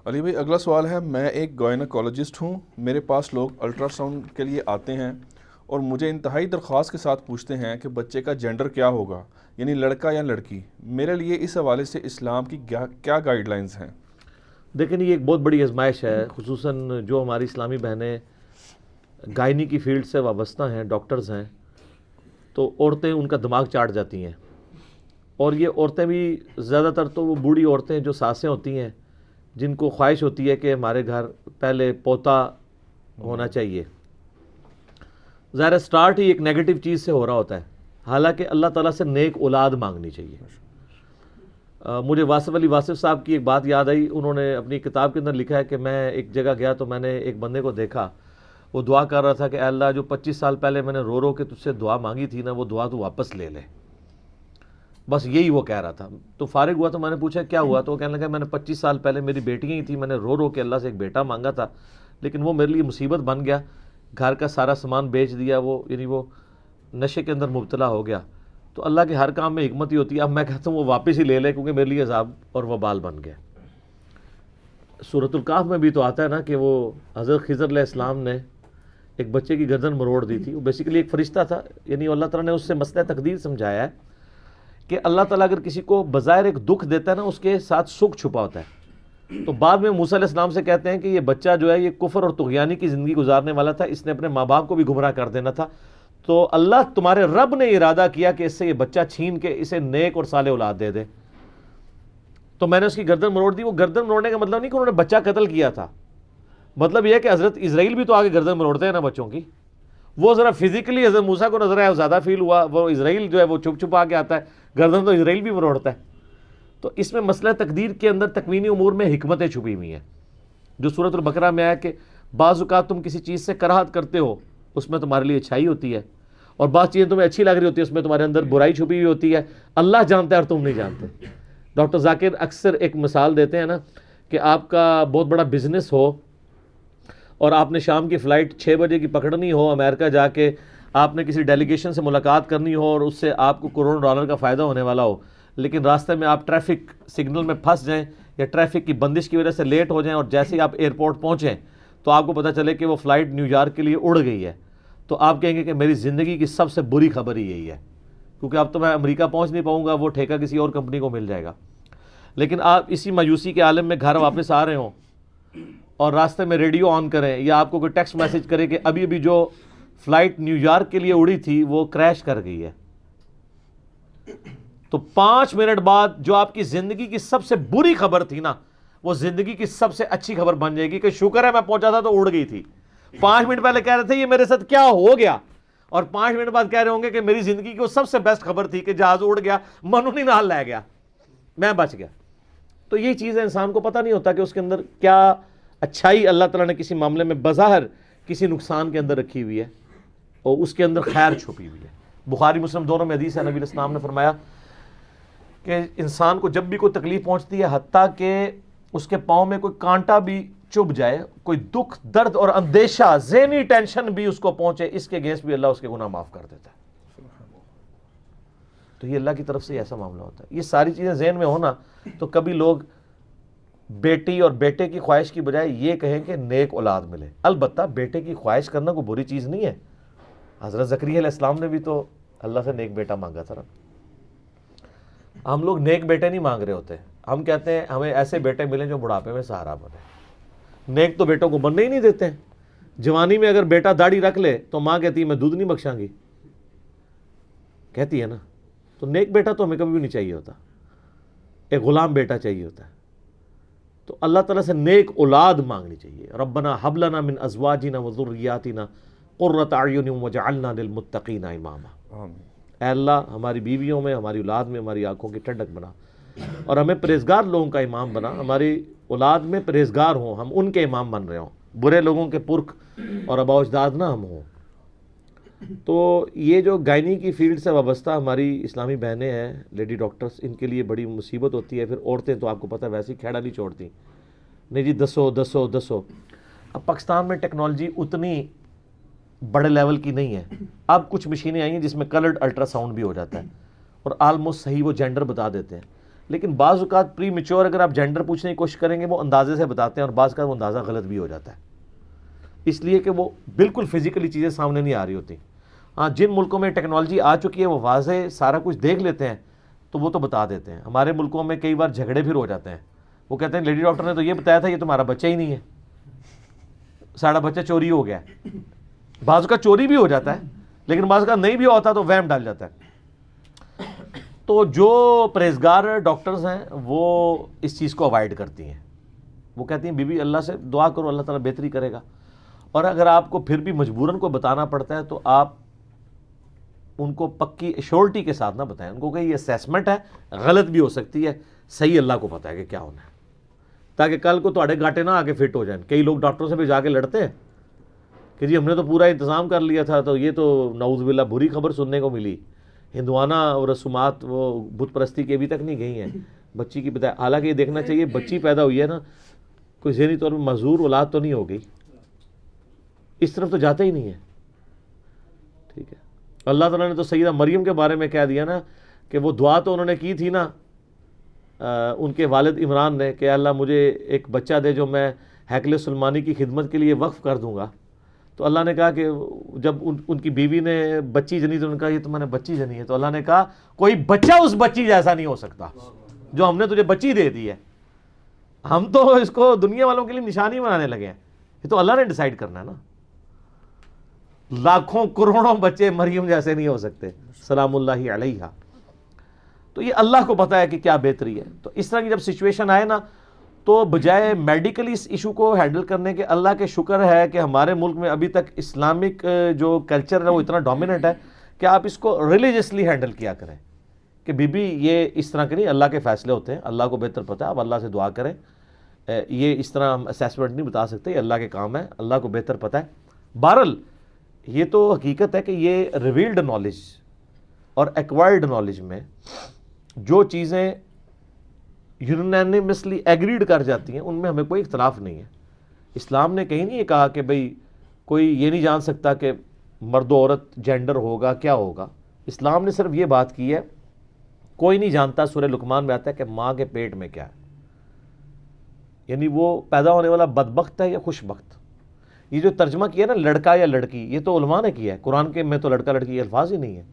علی بھائی اگلا سوال ہے، میں ایک گائنیکالوجسٹ ہوں، میرے پاس لوگ الٹرا ساؤنڈ کے لیے آتے ہیں اور مجھے انتہائی درخواست کے ساتھ پوچھتے ہیں کہ بچے کا جینڈر کیا ہوگا، یعنی لڑکا یا لڑکی۔ میرے لیے اس حوالے سے اسلام کی کیا گائیڈ لائنز ہیں؟ دیکھیں یہ ایک بہت بڑی آزمائش ہے، خصوصاً جو ہماری اسلامی بہنیں گائنی کی فیلڈ سے وابستہ ہیں، ڈاکٹرز ہیں، تو عورتیں ان کا دماغ چاٹ جاتی ہیں۔ اور یہ عورتیں بھی زیادہ تر تو وہ بوڑھی عورتیں جو ساسیں ہوتی ہیں، جن کو خواہش ہوتی ہے کہ ہمارے گھر پہلے پوتا ہونا چاہیے۔ ظاہر سٹارٹ ہی ایک نیگیٹو چیز سے ہو رہا ہوتا ہے، حالانکہ اللہ تعالیٰ سے نیک اولاد مانگنی چاہیے۔ مجھے واصف علی واصف صاحب کی ایک بات یاد آئی، انہوں نے اپنی کتاب کے اندر لکھا ہے کہ میں ایک جگہ گیا تو میں نے ایک بندے کو دیکھا، وہ دعا کر رہا تھا کہ اے اللہ جو 25 سال پہلے میں نے رو رو کے تجھ سے دعا مانگی تھی نا، وہ دعا تو واپس لے لے، بس یہی وہ کہہ رہا تھا۔ تو فارغ ہوا تو میں نے پوچھا کیا ہوا، تو وہ کہنے لگا میں نے 25 سال پہلے میری بیٹیاں ہی تھیں، میں نے رو رو کے اللہ سے ایک بیٹا مانگا تھا، لیکن وہ میرے لیے مصیبت بن گیا، گھر کا سارا سامان بیچ دیا، وہ یعنی وہ نشے کے اندر مبتلا ہو گیا۔ تو اللہ کے ہر کام میں حکمت ہی ہوتی ہے، اب میں کہتا ہوں وہ واپس ہی لے لے، کیونکہ میرے لیے عذاب اور وبال بن گیا۔ سورۃ الکہف میں بھی تو آتا ہے نا کہ وہ حضرت خضر علیہ السلام نے ایک بچے کی گردن مروڑ دی تھی، وہ بیسیکلی ایک فرشتہ تھا، یعنی اللہ تعالیٰ نے اس سے مسئلہ تقدیر سمجھایا ہے کہ اللہ تعالیٰ اگر کسی کو بظاہر ایک دکھ دیتا ہے نا، اس کے ساتھ سکھ چھپا ہوتا ہے۔ تو بعد میں موسیٰ علیہ السلام سے کہتے ہیں کہ یہ بچہ جو ہے یہ کفر اور طغیانی کی زندگی گزارنے والا تھا، اس نے اپنے ماں باپ کو بھی گمراہ کر دینا تھا، تو اللہ تمہارے رب نے ارادہ کیا کہ اس سے یہ بچہ چھین کے اسے نیک اور صالح اولاد دے دے۔ تو میں نے اس کی گردن مروڑ دی۔ وہ گردن مروڑنے کا مطلب نہیں کہ انہوں نے بچہ قتل کیا تھا، مطلب یہ ہے کہ حضرت اسرائیل بھی تو آگے گردن مروڑتے ہیں نا بچوں کی، وہ ذرا فزیکلی حضرت موسیٰ کو نظر آیا، زیادہ فیل ہوا، وہ اسرائیل جو ہے وہ چھپ چھپا کے آتا ہے، گردن تو اسرائیل بھی مروڑتا ہے۔ تو اس میں مسئلہ تقدیر کے اندر تکوینی امور میں حکمتیں چھپی ہوئی ہیں، جو سورۃ البقرہ میں آیا کہ بعض اوقات تم کسی چیز سے کراہت کرتے ہو، اس میں تمہارے لیے اچھائی ہوتی ہے، اور بعض چیزیں تمہیں اچھی لگ رہی ہوتی ہے، اس میں تمہارے اندر برائی چھپی ہوئی ہوتی ہے، اللہ جانتا ہے اور تم نہیں جانتے۔ ڈاکٹر ذاکر اکثر ایک مثال دیتے ہیں نا کہ آپ کا بہت بڑا بزنس ہو اور آپ نے شام کی فلائٹ 6 بجے کی پکڑنی ہو، امریکہ جا کے آپ نے کسی ڈیلیگیشن سے ملاقات کرنی ہو اور اس سے آپ کو کروڑوں ڈالر کا فائدہ ہونے والا ہو، لیکن راستے میں آپ ٹریفک سگنل میں پھنس جائیں یا ٹریفک کی بندش کی وجہ سے لیٹ ہو جائیں، اور جیسے ہی آپ ایئرپورٹ پہنچیں تو آپ کو پتہ چلے کہ وہ فلائٹ نیو یارک کے لیے اڑ گئی ہے، تو آپ کہیں گے کہ میری زندگی کی سب سے بری خبر ہی یہی ہے، کیونکہ اب تو میں امریکہ پہنچ نہیں پاؤں گا، وہ ٹھیکہ کسی اور کمپنی کو مل جائے گا۔ لیکن آپ اسی مایوسی کے عالم میں گھر واپس آ رہے ہوں اور راستے میں ریڈیو آن کریں یا آپ کو کوئی ٹیکسٹ میسج کرے کہ ابھی ابھی جو فلائٹ نیو یارک کے لیے اڑی تھی وہ کریش کر گئی ہے، تو 5 منٹ بعد جو آپ کی زندگی کی سب سے بری خبر تھی نا، وہ زندگی کی سب سے اچھی خبر بن جائے گی کہ شکر ہے میں پہنچا تھا تو اڑ گئی تھی۔ 5 منٹ پہلے کہہ رہے تھے یہ میرے ساتھ کیا ہو گیا، اور 5 منٹ بعد کہہ رہے ہوں گے کہ میری زندگی کی وہ سب سے بیسٹ خبر تھی کہ جہاز اڑ گیا، منو نہیں نال لے گیا، میں بچ گیا۔ تو یہ چیز انسان کو پتہ نہیں ہوتا کہ اس کے اندر کیا اچھائی اللہ تعالیٰ نے کسی معاملے میں بظاہر کسی نقصان کے اندر رکھی ہوئی ہے اور اس کے اندر خیر چھپی ہوئی ہے۔ بخاری مسلم دونوں میں حدیث ہے، نبی علیہ السلام نے فرمایا کہ انسان کو جب بھی کوئی تکلیف پہنچتی ہے، حتیٰ کہ اس کے پاؤں میں کوئی کانٹا بھی چبھ جائے، کوئی دکھ درد اور اندیشہ ذہنی ٹینشن بھی اس کو پہنچے، اس کے اگینسٹ بھی اللہ اس کے گناہ معاف کر دیتا ہے۔ تو یہ اللہ کی طرف سے ایسا معاملہ ہوتا ہے۔ یہ ساری چیزیں ذہن میں ہونا تو کبھی لوگ بیٹی اور بیٹے کی خواہش کی بجائے یہ کہیں کہ نیک اولاد ملے۔ البتہ بیٹے کی خواہش کرنا کوئی بری چیز نہیں ہے، حضرت زکریا علیہ السلام نے بھی تو اللہ سے نیک بیٹا مانگا تھا نا۔ ہم لوگ نیک بیٹے نہیں مانگ رہے ہوتے، ہم کہتے ہیں ہمیں ایسے بیٹے ملیں جو بڑھاپے میں سہارا بنے۔ نیک تو بیٹوں کو بننے ہی نہیں دیتے ہیں۔ جوانی میں اگر بیٹا داڑھی رکھ لے تو ماں کہتی ہے میں دودھ نہیں بخشاں گی، کہتی ہے نا۔ تو نیک بیٹا تو ہمیں کبھی بھی نہیں چاہیے ہوتا، ایک غلام بیٹا چاہیے ہوتا ہے۔ تو اللہ تعالیٰ سے نیک اولاد مانگنی چاہیے۔ ربنا حب لنا من ازواجنا وذریاتنا قرۃ اعین واجعلنا للمتقین اماما۔ اے اللہ ہماری بیویوں میں، ہماری اولاد میں ہماری آنکھوں کی ٹھنڈک بنا، اور ہمیں پرہیزگار لوگوں کا امام بنا، ہماری اولاد میں پرہیزگار ہوں، ہم ان کے امام بن رہے ہوں، برے لوگوں کے پرکھ اور آباء و اجداد نہ ہم ہوں۔ تو یہ جو گائنی کی فیلڈ سے وابستہ ہماری اسلامی بہنیں ہیں، لیڈی ڈاکٹرز، ان کے لیے بڑی مصیبت ہوتی ہے۔ پھر عورتیں تو آپ کو پتہ ہے ویسے ہی کھیڑا نہیں چھوڑتی، نہیں جی دسو دسو دسو۔ اب پاکستان میں ٹیکنالوجی اتنی بڑے لیول کی نہیں ہے، اب کچھ مشینیں آئی ہیں جس میں کلرڈ الٹرا ساؤنڈ بھی ہو جاتا ہے اور آلموسٹ صحیح وہ جینڈر بتا دیتے ہیں، لیکن بعض اوقات پری میچور اگر آپ جینڈر پوچھنے کی کوشش کریں گے وہ اندازے سے بتاتے ہیں، اور بعض اوقات وہ اندازہ غلط بھی ہو جاتا ہے، اس لیے کہ وہ بالکل فزیکلی چیزیں سامنے نہیں آ رہی ہوتی. ہاں جن ملکوں میں ٹیکنالوجی آ چکی ہے وہ واضح سارا کچھ دیکھ لیتے ہیں تو وہ تو بتا دیتے ہیں. ہمارے ملکوں میں کئی بار جھگڑے پھر ہو جاتے ہیں، وہ کہتے ہیں لیڈی ڈاکٹر نے تو یہ بتایا تھا، یہ تمہارا بچہ ہی نہیں ہے، ساڑھا بچہ چوری ہو گیا ہے. بعض کا چوری بھی ہو جاتا ہے لیکن بعض کا نہیں بھی ہوتا تو وہم ڈال جاتا ہے. تو جو پرہیزگار ڈاکٹرز ہیں وہ اس چیز کو اوائڈ کرتی ہیں، وہ کہتی ہیں بی بی اللہ سے دعا کرو، اللہ تعالیٰ بہتری کرے گا. اور اگر آپ کو پھر بھی مجبوراً کو بتانا پڑتا ہے تو آپ ان کو پکی ایشورٹی کے ساتھ نہ بتائیں، ان کو کہ یہ اسیسمنٹ ہے، غلط بھی ہو سکتی ہے، صحیح اللہ کو پتہ ہے کہ کیا ہونا ہے، تاکہ کل کو تھوڑے گاٹے نہ آگے فٹ ہو جائیں. کئی لوگ ڈاکٹروں سے بھی جا کے لڑتے ہیں کہ جی ہم نے تو پورا انتظام کر لیا تھا، تو یہ تو نعوذ باللہ بری خبر سننے کو ملی. ہندوانہ اور رسومات وہ بت پرستی کی ابھی تک نہیں گئی ہیں، بچی کی بتایا. حالانکہ یہ دیکھنا چاہیے بچی پیدا ہوئی ہے نا، کوئی ذہنی طور پر معذور اولاد تو نہیں ہو گئی، اس طرف تو جاتا ہی نہیں ہے. ٹھیک ہے، اللہ تعالیٰ نے تو سیدہ مریم کے بارے میں کہہ دیا نا کہ وہ دعا تو انہوں نے کی تھی نا ان کے والد عمران نے کہ اللہ مجھے ایک بچہ دے جو میں ہیکل سلمانی کی خدمت کے لیے وقف کر دوں گا. تو اللہ نے کہا کہ جب ان کی بیوی نے بچی جنی تو انہوں نے کہا یہ تو میں نے بچی جنی ہے. تو اللہ نے کہا کوئی بچہ اس بچی جیسا نہیں ہو سکتا جو ہم نے تجھے بچی دے دی ہے. ہم تو اس کو دنیا والوں کے لیے نشانی بنانے لگے ہیں، یہ تو اللہ نے ڈیسائیڈ کرنا ہے نا. لاکھوں کروڑوں بچے مریم جیسے نہیں ہو سکتے سلام اللہ علیہا. تو یہ اللہ کو پتہ ہے کہ کیا بہتری ہے. تو اس طرح کی جب سچویشن آئے نا تو بجائے میڈیکلی اس ایشو کو ہینڈل کرنے کے، اللہ کے شکر ہے کہ ہمارے ملک میں ابھی تک اسلامک جو کلچر ہے وہ اتنا ڈومیننٹ ہے کہ آپ اس کو ریلیجسلی ہینڈل کیا کریں کہ بی بی یہ اس طرح کے نہیں، اللہ کے فیصلے ہوتے ہیں، اللہ کو بہتر پتہ ہے، آپ اللہ سے دعا کریں. یہ اس طرح ہم اسیسمنٹ نہیں بتا سکتے، یہ اللہ کے کام ہے، اللہ کو بہتر پتہ ہے. بہرحال یہ تو حقیقت ہے کہ یہ ریویلڈ نالج اور ایکوائرڈ نالج میں جو چیزیں یونینیمسلی ایگریڈ کر جاتی ہیں ان میں ہمیں کوئی اختلاف نہیں ہے. اسلام نے کہیں نہیں یہ کہا کہ بھئی کوئی یہ نہیں جان سکتا کہ مرد و عورت جینڈر ہوگا کیا ہوگا. اسلام نے صرف یہ بات کی ہے کوئی نہیں جانتا، سورہ لقمان میں آتا ہے کہ ماں کے پیٹ میں کیا ہے، یعنی وہ پیدا ہونے والا بدبخت ہے یا خوش بخت. یہ جو ترجمہ کیا نا لڑکا یا لڑکی، یہ تو علماء نے کیا ہے، قرآن کے میں تو لڑکا لڑکی الفاظ ہی نہیں ہے.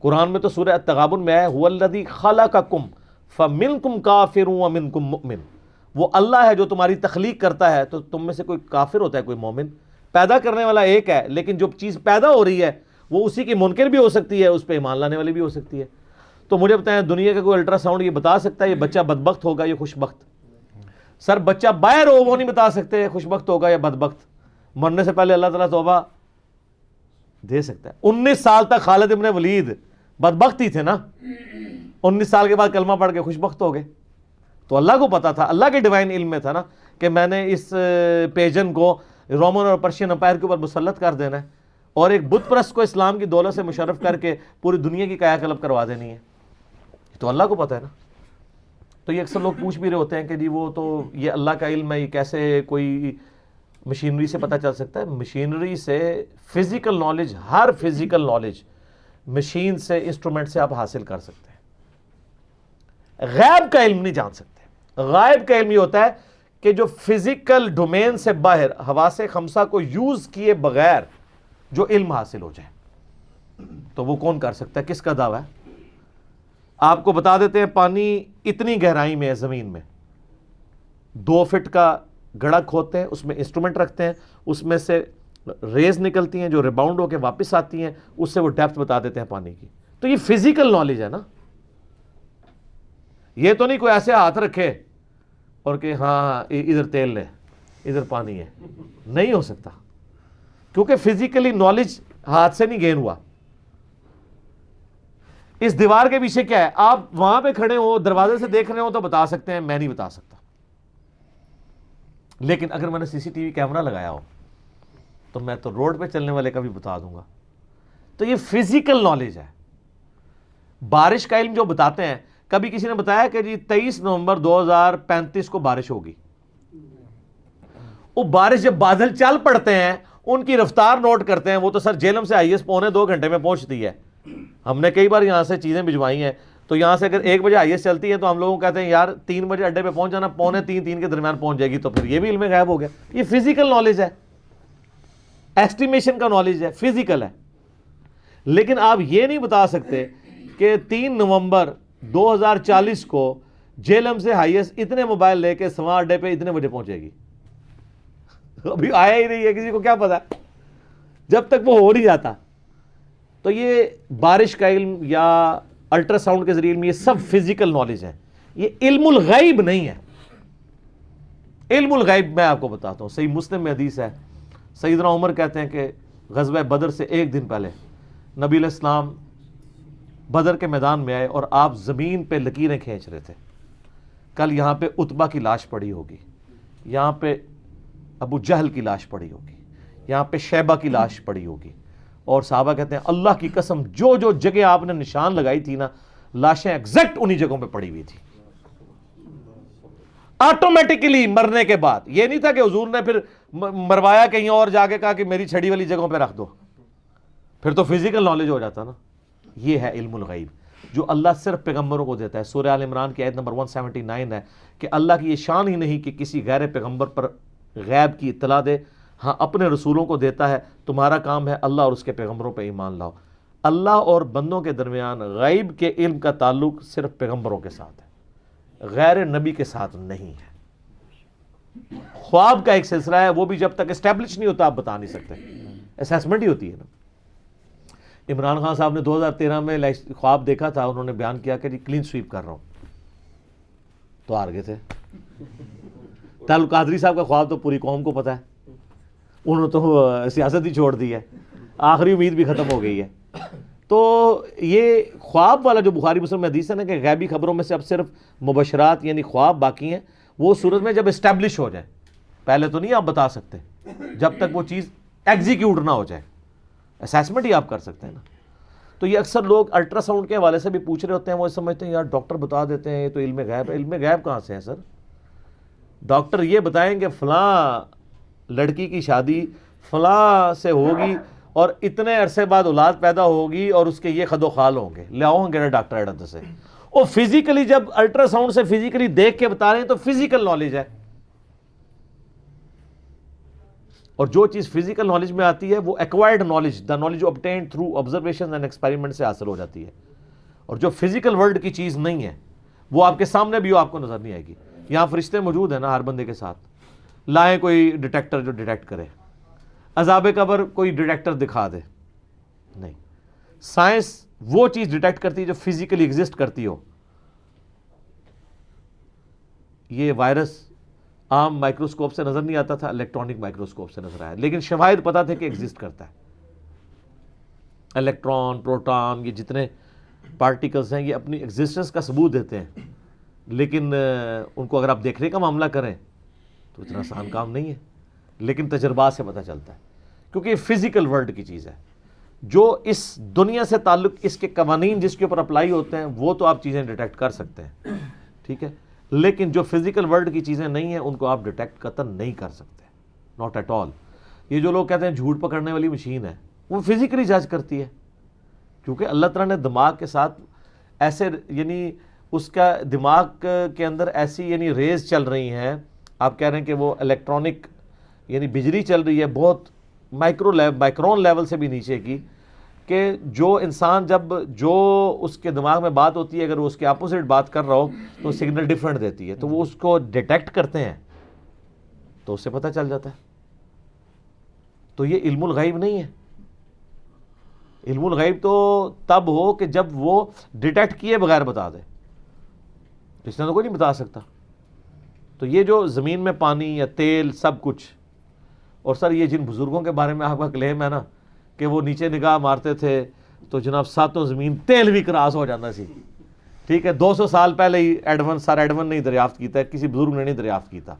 قرآن میں تو سورہ التغابن میں ہے هو الذی خلقکم فمنکم کافر ومنکم مؤمن. وہ اللہ ہے جو تمہاری تخلیق کرتا ہے، تو تم میں سے کوئی کافر ہوتا ہے کوئی مومن. پیدا کرنے والا ایک ہے لیکن جو چیز پیدا ہو رہی ہے وہ اسی کی منکر بھی ہو سکتی ہے، اس پہ ایمان لانے والی بھی ہو سکتی ہے. تو مجھے بتائیں دنیا کا کوئی الٹرا ساؤنڈ یہ بتا سکتا ہے یہ بچہ بدبخت ہوگا یا خوش بخت؟ سر بچہ باہر ہو وہ نہیں بتا سکتے خوش بخت ہوگا یا بدبخت. مرنے سے پہلے اللہ تعالیٰ توبہ دے سکتا ہے. 19 سال تک خالد ابن ولید بدبخت ہی تھے نا، 19 سال کے بعد کلمہ پڑھ کے خوش بخت ہو گئے. تو اللہ کو پتا تھا، اللہ کے ڈیوائن علم میں تھا نا کہ میں نے اس پیجن کو رومن اور پرشین امپائر کے اوپر مسلط کر دینا ہے اور ایک بت پرست کو اسلام کی دولت سے مشرف کر کے پوری دنیا کی کایا کلب کروا دینی ہے. تو اللہ کو پتا ہے نا. تو یہ اکثر لوگ پوچھ بھی رہے ہوتے ہیں کہ جی وہ تو یہ اللہ کا علم ہے، یہ کیسے کوئی مشینری سے پتہ چل سکتا ہے؟ مشینری سے فزیکل نالج، ہر فزیکل نالج مشین سے انسٹرومنٹ سے آپ حاصل کر سکتے ہیں. غیب کا علم نہیں جان سکتے. غائب کا علم یہ ہوتا ہے کہ جو فزیکل ڈومین سے باہر حواس خمسہ کو یوز کیے بغیر جو علم حاصل ہو جائے، تو وہ کون کر سکتا ہے؟ کس کا دعویٰ ہے؟ آپ کو بتا دیتے ہیں پانی اتنی گہرائی میں ہے زمین میں، 2 فٹ کا گڑھا کھودتے ہیں، اس میں انسٹرومنٹ رکھتے ہیں، اس میں سے ریز نکلتی ہیں جو ریباؤنڈ ہو کے واپس آتی ہیں، اس سے وہ ڈیپتھ بتا دیتے ہیں پانی کی. تو یہ فزیکل نالج ہے نا. یہ تو نہیں کوئی ایسے ہاتھ رکھے اور کہ ہاں ادھر تیل ہے ادھر پانی ہے، نہیں ہو سکتا کیونکہ فزیکلی نالج ہاتھ سے نہیں گین ہوا. اس دیوار کے پیچھے کیا ہے؟ آپ وہاں پہ کھڑے ہو دروازے سے دیکھ رہے ہو تو بتا سکتے ہیں، میں نہیں بتا سکتا. لیکن اگر میں نے سی سی ٹی وی کیمرہ لگایا ہو تو میں تو روڈ پہ چلنے والے کا بھی بتا دوں گا. تو یہ فزیکل نالج ہے. بارش کا علم جو بتاتے ہیں، کبھی کسی نے بتایا کہ جی 23 نومبر 2035 کو بارش ہوگی. وہ بارش جب بادل چل پڑتے ہیں ان کی رفتار نوٹ کرتے ہیں، وہ تو سر جیلم سے آئی ایس 1.25 گھنٹے میں پہنچتی ہے. ہم نے کئی بار یہاں سے چیزیں بھجوائی ہیں تو یہاں سے اگر 1 بجے آئی ایس چلتی ہے تو ہم لوگوں کو کہتے ہیں یار 3 بجے اڈے پہ پہنچ جانا، 2:45 کے درمیان پہنچ جائے گی، تو پھر یہ بھی علم غیب ہو گیا. یہ فزیکل نالج ہے، ایسٹیمیشن کا نالج ہے، فزیکل ہے. لیکن آپ یہ نہیں بتا سکتے کہ 3 نومبر 2040 کو جیلم سے ہائی ایس اتنے موبائل لے کے سواں اڈے پہ اتنے بجے پہنچے گی. ابھی آیا ہی نہیں ہے، کسی کو کیا پتا جب تک وہ ہو نہیں جاتا. تو یہ بارش کا علم یا الٹرا ساؤنڈ کے ذریعے علم، یہ سب فزیکل نالج ہے، یہ علم الغیب نہیں ہے. علم الغیب میں آپ کو بتاتا ہوں، صحیح مسلم میں حدیث ہے، سیدنا عمر کہتے ہیں کہ غزوہ بدر سے 1 دن پہلے نبی علیہ السلام بدر کے میدان میں آئے اور آپ زمین پہ لکیریں کھینچ رہے تھے. کل یہاں پہ عتبہ کی لاش پڑی ہوگی، یہاں پہ ابو جہل کی لاش پڑی ہوگی، یہاں پہ شیبہ کی لاش پڑی ہوگی. اور صحابہ کہتے ہیں اللہ کی قسم جو جو جگہ آپ نے نشان لگائی تھی نا، لاشیں ایگزیکٹ انہی جگہوں پہ پڑی ہوئی تھی. آٹومیٹکلی مرنے کے بعد یہ نہیں تھا کہ حضور نے پھر مروایا کہیں اور جا کے کہا کہ میری چھڑی والی جگہوں پہ رکھ دو، پھر تو فزیکل نالج ہو جاتا نا. یہ ہے علم الغیب جو اللہ صرف پیغمبروں کو دیتا ہے. سورہ آل عمران کی آیت نمبر 179 ہے کہ اللہ کی یہ شان ہی نہیں کہ کسی غیر پیغمبر پر غیب کی اطلاع دے، ہاں اپنے رسولوں کو دیتا ہے. تمہارا کام ہے اللہ اور اس کے پیغمبروں پہ ایمان لاؤ. اللہ اور بندوں کے درمیان غیب کے علم کا تعلق صرف پیغمبروں کے ساتھ ہے، غیر نبی کے ساتھ نہیں ہے. خواب کا ایک سلسلہ ہے، وہ بھی جب تک اسٹیبلش نہیں ہوتا آپ بتا نہیں سکتے، اسیسمنٹ ہی ہوتی ہے نا. عمران خان صاحب نے 2013 میں خواب دیکھا تھا، انہوں نے بیان کیا کہ جی کلین سویپ کر رہا ہوں، تو ہار گئے تھے. تعلق قادری صاحب کا خواب تو پوری قوم کو پتہ ہے، انہوں نے تو سیاست ہی چھوڑ دی ہے، آخری امید بھی ختم ہو گئی ہے. تو یہ خواب والا جو بخاری مسلم میں حدیث ہے نا کہ غیبی خبروں میں سے اب صرف مبشرات یعنی خواب باقی ہیں، وہ صورت میں جب اسٹیبلش ہو جائے. پہلے تو نہیں آپ بتا سکتے جب تک وہ چیز ایگزیکیوٹ نہ ہو جائے، اسیسمنٹ ہی آپ کر سکتے ہیں نا. تو یہ اکثر لوگ الٹرا ساؤنڈ کے حوالے سے بھی پوچھ رہے ہوتے ہیں، وہ سمجھتے ہیں یار ڈاکٹر بتا دیتے ہیں یہ تو علم غیب ہے. علم غیب کہاں سے ہے سر؟ ڈاکٹر یہ بتائیں کہ فلاں لڑکی کی شادی فلاں سے ہوگی اور اتنے عرصے بعد اولاد پیدا ہوگی اور اس کے یہ خد و خال ہوں گے، لے آؤ گے ڈاکٹر ایڈ سے. اور فزیکلی جب الٹرا ساؤنڈ سے فزیکلی دیکھ کے بتا رہے ہیں تو فزیکل نالج ہے. اور جو چیز فزیکل نالج میں آتی ہے وہ acquired knowledge, the knowledge obtained through observation and experiment سے حاصل ہو جاتی ہے. اور جو فزیکل ورلڈ کی چیز نہیں ہے وہ آپ کے سامنے بھی ہو آپ کو نظر نہیں آئے گی. یہاں فرشتے موجود ہیں نا ہر بندے کے ساتھ، لائیں کوئی ڈیٹیکٹر جو ڈیٹیکٹ کرے. عذاب قبر کوئی ڈیٹیکٹر دکھا دے نہیں. سائنس وہ چیز ڈیٹیکٹ کرتی ہے جو فزیکلی ایگزسٹ کرتی ہو. یہ وائرس عام مائکروسکوپ سے نظر نہیں آتا تھا، الیکٹرانک مائکروسکوپ سے نظر آیا، لیکن شواہد پتا تھے کہ ایگزسٹ کرتا ہے. الیکٹران، پروٹون، یہ جتنے پارٹیکلز ہیں یہ اپنی ایگزسٹنس کا ثبوت دیتے ہیں، لیکن ان کو اگر آپ دیکھنے کا معاملہ کریں تو اتنا آسان کام نہیں ہے. لیکن تجربات سے پتہ چلتا ہے کیونکہ یہ فزیکل ورلڈ کی چیز ہے. جو اس دنیا سے تعلق اس کے قوانین جس کے اوپر اپلائی ہوتے ہیں وہ تو آپ چیزیں ڈیٹیکٹ کر سکتے ہیں، ٹھیک ہے، لیکن جو فزیکل ورلڈ کی چیزیں نہیں ہیں ان کو آپ ڈیٹیکٹ قطعاً نہیں کر سکتے، ناٹ ایٹ آل. یہ جو لوگ کہتے ہیں جھوٹ پکڑنے والی مشین ہے، وہ فزیکلی جج کرتی ہے کیونکہ اللہ تعالیٰ نے دماغ کے ساتھ ایسے یعنی اس کا دماغ کے اندر ایسی یعنی ریز چل رہی ہیں، آپ کہہ رہے ہیں کہ وہ الیکٹرانک یعنی بجلی چل رہی ہے بہت مائکرون لیول سے بھی نیچے کی، کہ جو انسان جب جو اس کے دماغ میں بات ہوتی ہے اگر وہ اس کے اپوزٹ بات کر رہا ہو تو سگنل ڈیفرنٹ دیتی ہے، تو وہ اس کو ڈیٹیکٹ کرتے ہیں تو اس سے پتہ چل جاتا ہے. تو یہ علم الغیب نہیں ہے. علم الغیب تو تب ہو کہ جب وہ ڈیٹیکٹ کیے بغیر بتا دے، اس نے تو کوئی نہیں بتا سکتا. تو یہ جو زمین میں پانی یا تیل سب کچھ، اور سر یہ جن بزرگوں کے بارے میں آپ کا کلیم ہے نا کہ وہ نیچے نگاہ مارتے تھے تو جناب ساتوں زمین تیل بھی کراس ہو جاتا سی، ٹھیک ہے، 200 سال پہلے ہی سر ایڈون نے دریافت کیتا ہے، کسی بزرگ نے نہیں دریافت کیتا،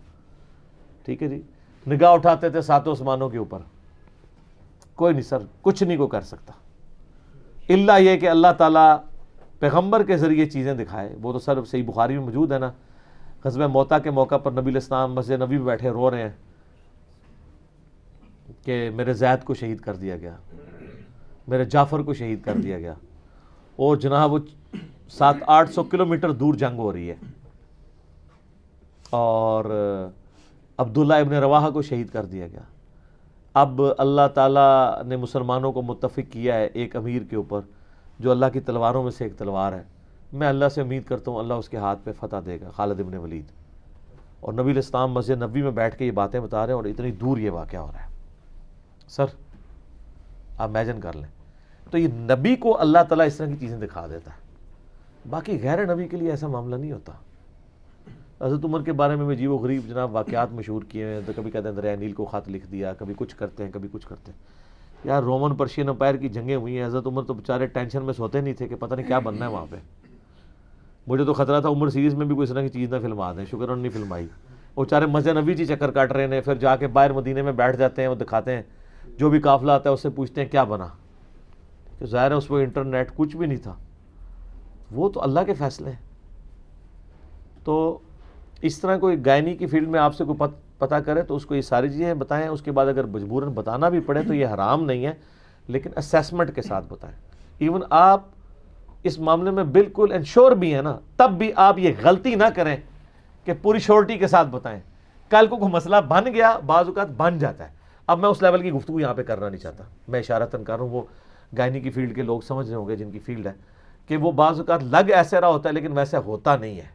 ٹھیک ہے جی. نگاہ اٹھاتے تھے ساتوں آسمانوں کے اوپر، کوئی نہیں سر کچھ نہیں کو کر سکتا الا یہ کہ اللہ تعالیٰ پیغمبر کے ذریعے چیزیں دکھائے. وہ تو سر صحیح بخاری میں موجود ہے نا، غزوہ موتا کے موقع پر نبی علیہ السلام مسجد نبی میں بیٹھے رو رہے ہیں کہ میرے زید کو شہید کر دیا گیا، میرے جعفر کو شہید کر دیا گیا، اور جناب وہ 700-800 کلومیٹر دور جنگ ہو رہی ہے اور عبداللہ ابن رواحہ کو شہید کر دیا گیا. اب اللہ تعالیٰ نے مسلمانوں کو متفق کیا ہے ایک امیر کے اوپر جو اللہ کی تلواروں میں سے ایک تلوار ہے. میں اللہ سے امید کرتا ہوں اللہ اس کے ہاتھ پہ فتح دے گا, خالد ابن ولید. اور نبی علیہ السلام مسجد نبوی میں بیٹھ کے یہ باتیں بتا رہے ہیں اور اتنی دور یہ واقعہ ہو رہا ہے. سر آپ امیجن کر لیں. تو یہ نبی کو اللہ تعالیٰ اس طرح کی چیزیں دکھا دیتا ہے, باقی غیر نبی کے لیے ایسا معاملہ نہیں ہوتا. حضرت عمر کے بارے میں عجیب و غریب جناب واقعات مشہور کیے ہیں. تو کبھی کہتے ہیں دریائے نیل کو خط لکھ دیا, کبھی کچھ کرتے ہیں کبھی کچھ کرتے ہیں. یار رومن پرشین امپائر کی جنگیں ہوئی ہیں, حضرت عمر تو بیچارے ٹینشن میں سوتے نہیں تھے کہ پتہ نہیں کیا بننا ہے وہاں پہ. مجھے تو خطرہ تھا عمر سیریز میں بھی کوئی اس طرح کی چیز نہ فلما دیں, شکر انہوں نے نہیں فلمائی. وہ بیچارے مسجد نبوی چی چکر کاٹ رہے ہیں, پھر جا کے باہر مدینے میں بیٹھ جاتے ہیں, وہ دکھاتے ہیں, جو بھی قافلہ آتا ہے اس سے پوچھتے ہیں کیا بنا. کہ ظاہر ہے اس پہ انٹرنیٹ کچھ بھی نہیں تھا, وہ تو اللہ کے فیصلے ہیں. تو اس طرح کوئی گائنی کی فیلڈ میں آپ سے کوئی پتہ کرے تو اس کو یہ ساری چیزیں بتائیں. اس کے بعد اگر مجبوراً بتانا بھی پڑے تو یہ حرام نہیں ہے, لیکن اسیسمنٹ کے ساتھ بتائیں. ایون آپ اس معاملے میں بالکل انشور بھی ہیں نا, تب بھی آپ یہ غلطی نہ کریں کہ پوری شورٹی کے ساتھ بتائیں. کل کو کوئی مسئلہ بن گیا, بعض اوقات بن جاتا ہے. اب میں اس لیول کی گفتگو یہاں پہ کرنا نہیں چاہتا, میں اشارتاً کر رہا ہوں. وہ گائنی کی فیلڈ کے لوگ سمجھ رہے ہوں گے جن کی فیلڈ ہے کہ وہ بعض اوقات لگ ایسے رہا ہوتا ہے لیکن ویسے ہوتا نہیں ہے,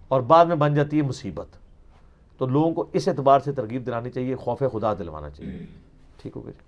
اور بعد میں بن جاتی ہے مصیبت. تو لوگوں کو اس اعتبار سے ترغیب دلانی چاہیے, خوف خدا دلوانا چاہیے. ٹھیک ہو گیا جی.